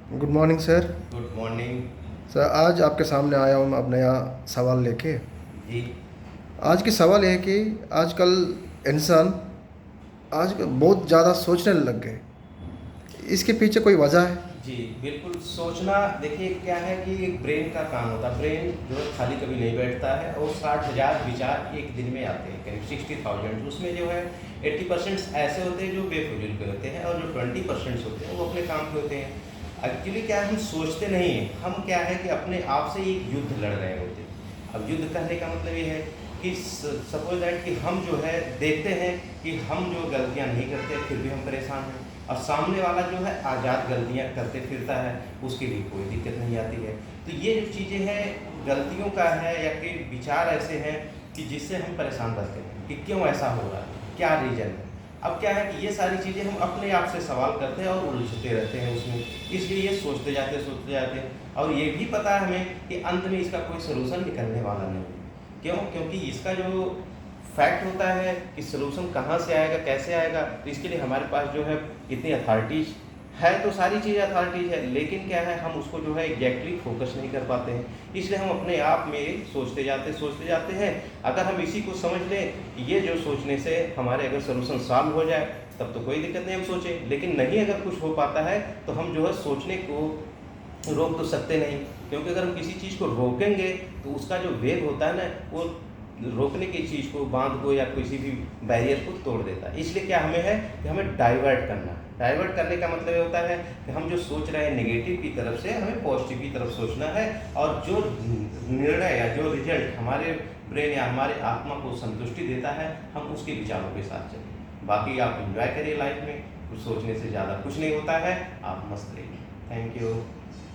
Good morning sir. Good morning. Sir आज आपके सामने आया हूँ मैं अब नया सवाल लेके। जी। आज की सवाल ये है कि आजकल इंसान आज बहुत ज़्यादा सोचने लग गए। इसके पीछे कोई वजह है? जी, बिल्कुल सोचना। देखिए क्या है कि एक ब्रेन का काम होता है। ब्रेन जो है खाली कभी नहीं बैठता है और 60,000 विचार एक दिन में आते हैं, करीब 60,000। उसमें जो है 80% ऐसे होते हैं जो बेफिजूल के होते हैं और जो 20% होते हैं वो अपने काम के होते हैं। एक्चुअली क्या है, हम सोचते नहीं हैं, हम क्या है कि अपने आप से एक युद्ध लड़ रहे होते हैं। अब युद्ध कहने का मतलब ये है कि सपोज दैट कि हम जो है देखते हैं कि हम जो गलतियां नहीं करते फिर भी हम परेशान हैं, और सामने वाला जो है आज़ाद गलतियां करते फिरता है, उसके लिए कोई दिक्कत नहीं आती है। तो ये जो चीज़ें हैं गलतियों का है या कि विचार ऐसे हैं कि जिससे हम परेशान रहते हैं कि क्यों ऐसा हो रहा है, क्या रीज़न है। अब क्या है कि ये सारी चीज़ें हम अपने आप से सवाल करते हैं और उलझते रहते हैं उसमें, इसलिए ये सोचते जाते हैं और ये भी पता है हमें कि अंत में इसका कोई सलूशन निकलने वाला नहीं है। क्यों? क्योंकि इसका जो फैक्ट होता है कि सलूशन कहाँ से आएगा, कैसे आएगा, तो इसके लिए हमारे पास जो है इतनी अथॉरिटीज़ है, तो सारी चीज़ें अथॉरिटीज़ है, लेकिन क्या है हम उसको जो है एग्जैक्टली फोकस नहीं कर पाते हैं। इसलिए हम अपने आप में सोचते जाते हैं। अगर हम इसी को समझ लें कि ये जो सोचने से हमारे अगर सलूशन सॉल्व हो जाए तब तो कोई दिक्कत नहीं, हम सोचें। लेकिन नहीं अगर कुछ हो पाता है तो हम जो है सोचने को रोक तो सकते नहीं, क्योंकि अगर हम किसी चीज़ को रोकेंगे तो उसका जो वेग होता है ना, वो रोकने की चीज़ को, बांध को या किसी भी बैरियर को तोड़ देता है। इसलिए क्या हमें है कि हमें डाइवर्ट करना है। डाइवर्ट करने का मतलब ये होता है कि हम जो सोच रहे हैं नेगेटिव की तरफ से हमें पॉजिटिव की तरफ सोचना है, और जो निर्णय या जो रिजल्ट हमारे ब्रेन या हमारे आत्मा को संतुष्टि देता है हम उसके विचारों के साथ चलें। बाकी आप इंजॉय करिए लाइफ में, कुछ सोचने से ज़्यादा कुछ नहीं होता है। आप मस्त रहिए। Thank you.